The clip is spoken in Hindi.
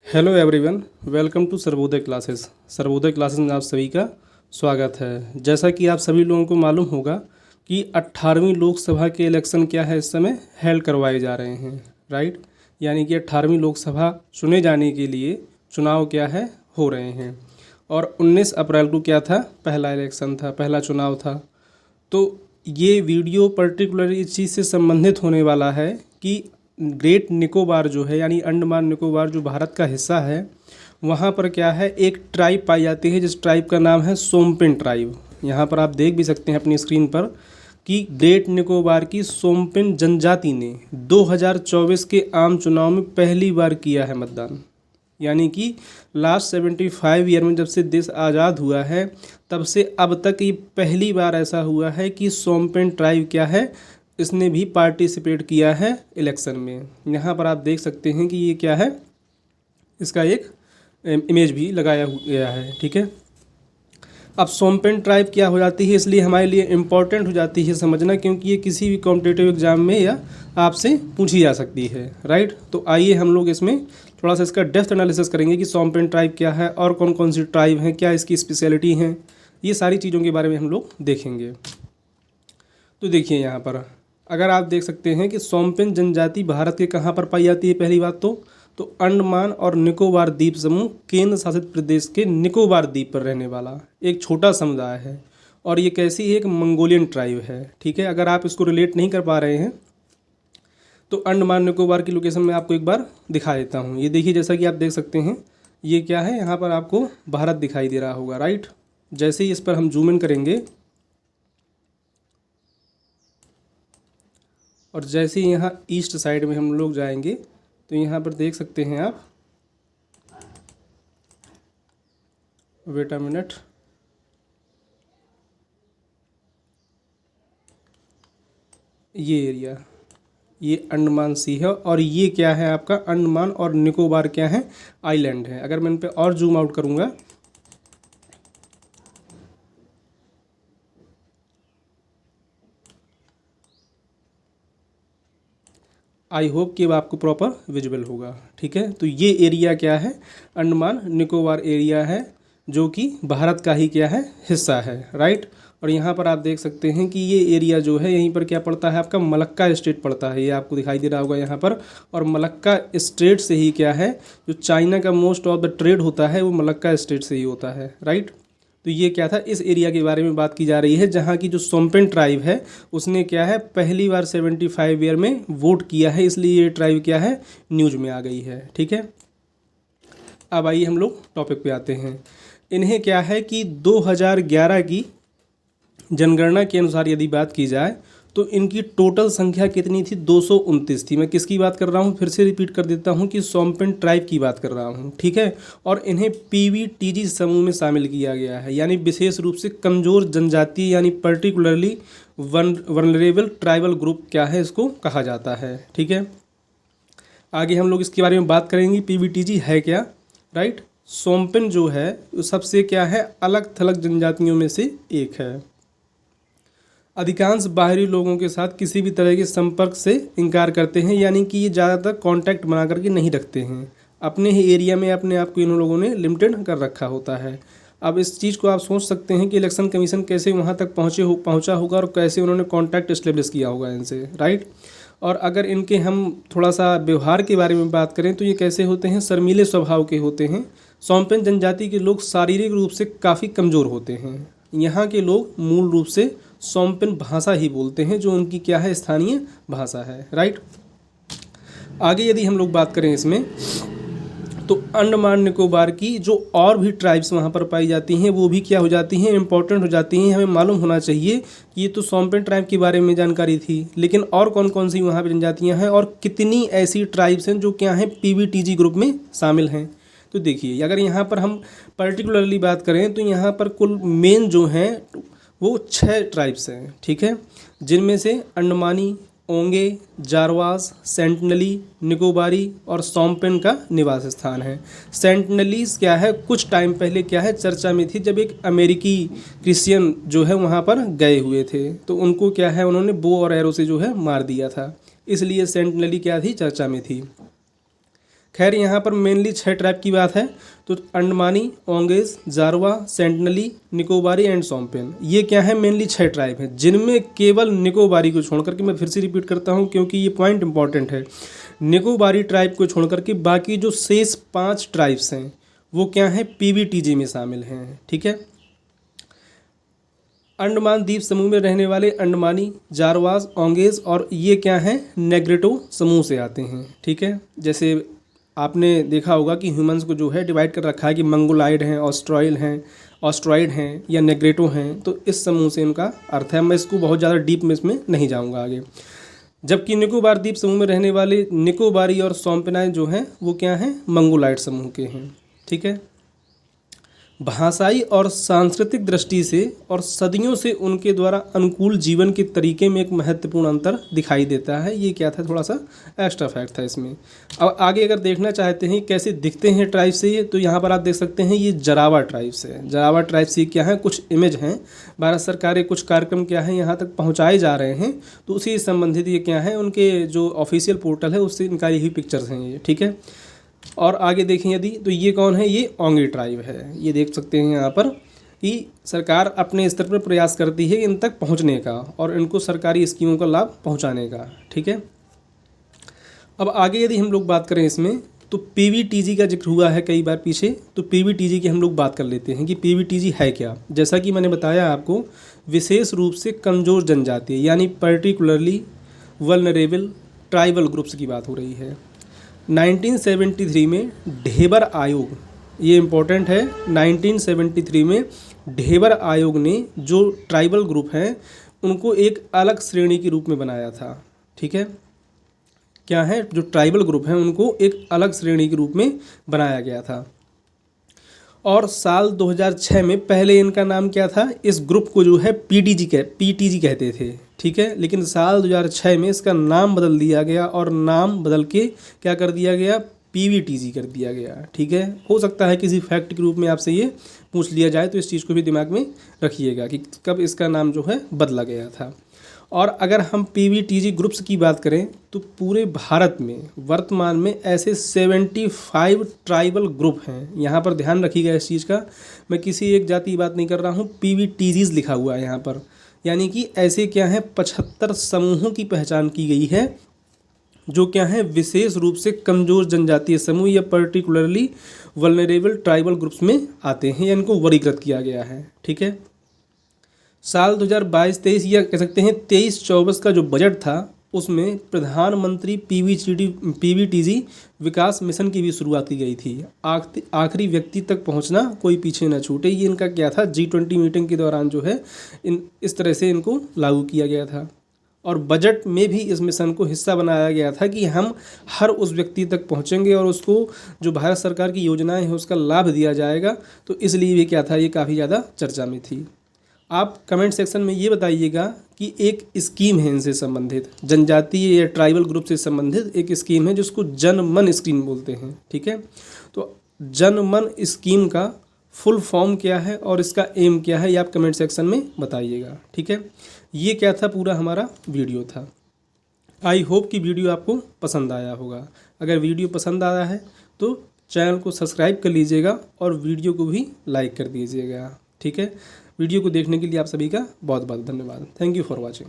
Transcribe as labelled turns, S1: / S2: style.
S1: Hello everyone, welcome to Sarvodaya classes. Sarvodaya classes में आप सभी का स्वागत है। जैसा कि आप सभी लोगों को मालूम होगा कि 18वीं लोकसभा के इलेक्शन क्या है इस समय हेल्ड करवाए जा रहे हैं, राइट। यानी कि 18वीं लोकसभा चुने जाने के लिए चुनाव क्या है हो रहे हैं। और 19 अप्रैल को क्या था, पहला इलेक्शन था, पहला चुनाव था। तो ये वीडियो पर्टिकुलरली इस चीज़ से संबंधित होने वाला है कि ग्रेट निकोबार जो है यानी अंडमान निकोबार जो भारत का हिस्सा है, वहाँ पर क्या है एक ट्राइब पाई जाती है जिस ट्राइब का नाम है सोमपेन ट्राइब। यहाँ पर आप देख भी सकते हैं अपनी स्क्रीन पर कि ग्रेट निकोबार की सोमपेन जनजाति ने 2024 के आम चुनाव में पहली बार किया है मतदान। यानी कि लास्ट 75 ईयर में जब से देश आज़ाद हुआ है तब से अब तक ये पहली बार ऐसा हुआ है कि सोमपेन ट्राइब क्या है, इसने भी पार्टिसिपेट किया है इलेक्शन में। यहाँ पर आप देख सकते हैं कि ये क्या है, इसका एक इमेज भी लगाया गया है, ठीक है। अब सोमपेन ट्राइब क्या हो जाती है, इसलिए हमारे लिए इम्पॉर्टेंट हो जाती है समझना, क्योंकि ये किसी भी कॉम्पिटिटिव एग्जाम में या आपसे पूछी जा सकती है, राइट। तो आइए हम लोग इसमें थोड़ा सा इसका डेप्थ एनालिसिस करेंगे कि सोमपेन ट्राइब क्या है और कौन कौन सी ट्राइब हैं, क्या इसकी स्पेशलिटी हैं, ये सारी चीज़ों के बारे में हम लोग देखेंगे। तो देखिए यहाँ पर अगर आप देख सकते हैं कि सोमपेन जनजाति भारत के कहाँ पर पाई जाती है, पहली बात तो अंडमान और निकोबार द्वीप समूह केंद्र शासित प्रदेश के निकोबार द्वीप पर रहने वाला एक छोटा समुदाय है। और ये कैसी है, एक मंगोलियन ट्राइब है, ठीक है। अगर आप इसको रिलेट नहीं कर पा रहे हैं तो अंडमान निकोबार की लोकेशन में आपको एक बार दिखा देता हूँ। ये देखिए, जैसा कि आप देख सकते हैं ये क्या है, यहाँ पर आपको भारत दिखाई दे रहा होगा, राइट। जैसे ही इस पर हम जूम इन करेंगे और जैसे ही यहाँ ईस्ट साइड में हम लोग जाएंगे तो यहाँ पर देख सकते हैं आप, वेट अ मिनट, ये एरिया, ये अंडमान सी है और ये क्या है आपका अंडमान और निकोबार क्या है, आइलैंड है। अगर मैं इन पे और जूम आउट करूँगा आई होप कि अब आपको प्रॉपर विजुअल होगा, ठीक है। तो ये एरिया क्या है, अंडमान निकोबार एरिया है जो कि भारत का ही क्या है, हिस्सा है, राइट। और यहाँ पर आप देख सकते हैं कि ये एरिया जो है यहीं पर क्या पड़ता है, आपका मलक्का स्टेट पड़ता है, ये आपको दिखाई दे रहा होगा यहाँ पर। और मलक्का स्टेट से ही क्या है, जो चाइना का मोस्ट ऑफ द ट्रेड होता है वो मलक्का स्टेट से ही होता है, राइट। तो ये क्या था, इस एरिया के बारे में बात की जा रही है जहाँ की जो सोमपेन ट्राइब है उसने क्या है पहली बार 75 ईयर में वोट किया है, इसलिए ये ट्राइब क्या है न्यूज में आ गई है, ठीक है। अब आइए हम लोग टॉपिक पे आते हैं। इन्हें क्या है कि 2011 की जनगणना के अनुसार यदि बात की जाए तो इनकी टोटल संख्या कितनी थी, 229 थी। मैं किसकी बात कर रहा हूँ, फिर से रिपीट कर देता हूँ कि सोमपेन ट्राइब की बात कर रहा हूँ, ठीक है। और इन्हें पीवीटीजी समूह में शामिल किया गया है, यानी विशेष रूप से कमज़ोर जनजाति यानी पर्टिकुलरली वनरेबल ट्राइबल ग्रुप क्या है, इसको कहा जाता है, ठीक है। आगे हम लोग इसके बारे में बात करेंगे पीवीटीजी है क्या, राइट। सोमपेन जो है सबसे क्या है अलग थलग जनजातियों में से एक है। अधिकांश बाहरी लोगों के साथ किसी भी तरह के संपर्क से इनकार करते हैं, यानी कि ये ज़्यादातर कांटेक्ट बना करके नहीं रखते हैं। अपने ही एरिया में अपने आप को इन लोगों ने लिमिटेड कर रखा होता है। अब इस चीज़ को आप सोच सकते हैं कि इलेक्शन कमीशन कैसे वहाँ तक पहुँचा होगा और कैसे उन्होंने कॉन्टैक्ट इस्टेब्लिश किया होगा इनसे, राइट। और अगर इनके हम थोड़ा सा व्यवहार के बारे में बात करें तो ये कैसे होते हैं, शर्मीले स्वभाव के होते हैं। सोमपेन जनजाति के लोग शारीरिक रूप से काफ़ी कमज़ोर होते हैं। यहाँ के लोग मूल रूप से सोमपेन भाषा ही बोलते हैं जो उनकी क्या है, स्थानीय भाषा है, राइट। आगे यदि हम लोग बात करें इसमें तो अंडमान निकोबार की जो और भी ट्राइब्स वहाँ पर पाई जाती हैं वो भी क्या हो जाती हैं, इंपॉर्टेंट हो जाती हैं। हमें मालूम होना चाहिए कि ये तो सोमपेन ट्राइब के बारे में जानकारी थी, लेकिन और कौन कौन सी वहाँ पर जनजातियाँ हैं और कितनी ऐसी ट्राइब्स हैं जो क्या हैं पीवीटीजी ग्रुप में शामिल हैं। तो देखिए, अगर यहाँ पर हम पर्टिकुलरली बात करें तो यहाँ पर कुल मेन जो हैं वो 6 ट्राइब्स हैं, ठीक है, जिनमें से अंडमानी, ओंगे, जारवास, सेंटनली, निकोबारी और सोमपेन का निवास स्थान है। सेंटनलीज क्या है, कुछ टाइम पहले क्या है चर्चा में थी, जब एक अमेरिकी क्रिश्चियन जो है वहाँ पर गए हुए थे तो उनको क्या है उन्होंने बो और एरो से जो है मार दिया था, इसलिए सेंटनली क्या थी, चर्चा में थी। खैर यहाँ पर मेनली 6 ट्राइब की बात है, तो अंडमानी, ओंगेज, जारवा, सेंटनली, निकोबारी एंड सोम्पेन, ये क्या है मेनली 6 ट्राइब हैं, जिनमें केवल निकोबारी को छोड़ करके, मैं फिर से रिपीट करता हूँ क्योंकि ये पॉइंट इंपॉर्टेंट है, निकोबारी ट्राइब को छोड़ करके बाकी जो शेष 5 ट्राइब्स हैं वो क्या हैं, पीवीटीजी में शामिल हैं। ठीक है, अंडमान द्वीप समूह में रहने वाले अंडमानी, जारवाज, ओंगेज और ये क्या हैं, नेग्रिटो समूह से आते हैं। ठीक है, जैसे आपने देखा होगा कि ह्यूमंस को जो है डिवाइड कर रखा है कि मंगोलाइड हैं, ऑस्ट्रॉइड हैं या नेग्रेटो हैं, तो इस समूह से इनका अर्थ है। मैं इसको बहुत ज़्यादा डीप में इसमें नहीं जाऊंगा आगे। जबकि निकोबार द्वीप समूह में रहने वाले निकोबारी और सोम्पेनाई जो हैं वो क्या हैं, मंगोलाइड समूह के हैं। ठीक है, भाषाई और सांस्कृतिक दृष्टि से और सदियों से उनके द्वारा अनुकूल जीवन के तरीके में एक महत्वपूर्ण अंतर दिखाई देता है। ये क्या था, थोड़ा सा एक्स्ट्रा फैक्ट था इसमें। अब आगे अगर देखना चाहते हैं कैसे दिखते हैं ट्राइब से ये, तो यहाँ पर आप देख सकते हैं ये जरावा ट्राइब से है। जरावा ट्राइब से क्या है, कुछ इमेज हैं, भारत सरकार के कुछ कार्यक्रम क्या है यहाँ तक पहुँचाए जा रहे हैं, तो उसी से संबंधित ये क्या है, उनके जो ऑफिशियल पोर्टल है उससे निकाली हुई पिक्चर्स हैं ये। ठीक है, और आगे देखें यदि, तो ये कौन है, ये ओंगे ट्राइब है। ये देख सकते हैं यहाँ पर कि सरकार अपने स्तर पर प्रयास करती है इन तक पहुँचने का और इनको सरकारी स्कीमों का लाभ पहुँचाने का। ठीक है, अब आगे यदि हम लोग बात करें इसमें, तो पीवीटीजी का जिक्र हुआ है कई बार पीछे, तो पीवीटीजी की हम लोग बात कर लेते हैं कि पीवीटीजी है क्या। जैसा कि मैंने बताया आपको, विशेष रूप से कमज़ोर जनजाति यानी पर्टिकुलरली वल्नरेबल ट्राइबल ग्रुप्स की बात हो रही है। 1973 में ढेबर आयोग, ये इम्पोर्टेंट है, 1973 में ढेबर आयोग ने जो ट्राइबल ग्रुप हैं उनको एक अलग श्रेणी के रूप में बनाया था। ठीक है, क्या है, जो ट्राइबल ग्रुप हैं उनको एक अलग श्रेणी के रूप में बनाया गया था। और साल 2006 में पहले इनका नाम क्या था, इस ग्रुप को जो है पीटीजी कहते थे। ठीक है, लेकिन साल 2006 में इसका नाम बदल दिया गया और नाम बदल के क्या कर दिया गया, पीवीटीजी कर दिया गया। ठीक है, हो सकता है किसी फैक्ट के रूप में आपसे ये पूछ लिया जाए, तो इस चीज़ को भी दिमाग में रखिएगा कि कब इसका नाम जो है बदला गया था। और अगर हम पीवीटीजी ग्रुप्स की बात करें तो पूरे भारत में वर्तमान में ऐसे 75 ट्राइबल ग्रुप हैं। यहाँ पर ध्यान रखिएगा इस चीज़ का, मैं किसी एक जाति की बात नहीं कर रहा हूँ, पीवीटीजीज लिखा हुआ है यहाँ पर, यानी कि ऐसे क्या है 75 समूहों की पहचान की गई है जो क्या है विशेष रूप से कमज़ोर जनजातीय समूह या पर्टिकुलरली वल्नरेबल ट्राइबल ग्रुप्स में आते हैं या इनको वर्गीकृत किया गया है। ठीक है, साल 2022-23 या कह सकते हैं 23-24 का जो बजट था उसमें प्रधानमंत्री पीवीटीजी विकास मिशन की भी शुरुआत की गई थी। आखिरी व्यक्ति तक पहुंचना, कोई पीछे न छूटे, ये इनका क्या था, G20 मीटिंग के दौरान जो है इस तरह से इनको लागू किया गया था। और बजट में भी इस मिशन को हिस्सा बनाया गया था कि हम हर उस व्यक्ति तक पहुंचेंगे और उसको जो भारत सरकार की योजनाएं हैं उसका लाभ दिया जाएगा। तो इसलिए भी क्या था, ये काफ़ी ज़्यादा चर्चा में थी। आप कमेंट सेक्शन में ये बताइएगा कि एक स्कीम है इनसे संबंधित, जनजातीय या ट्राइबल ग्रुप से संबंधित एक स्कीम है जिसको जन मन स्कीम बोलते हैं। ठीक है, तो जन मन स्कीम का फुल फॉर्म क्या है और इसका एम क्या है, ये आप कमेंट सेक्शन में बताइएगा। ठीक है, ये क्या था, पूरा हमारा वीडियो था। आई होप कि वीडियो आपको पसंद आया होगा। अगर वीडियो पसंद आया है तो चैनल को सब्सक्राइब कर लीजिएगा और वीडियो को भी लाइक कर दीजिएगा। ठीक है, वीडियो को देखने के लिए आप सभी का बहुत बहुत धन्यवाद। Thank you for watching.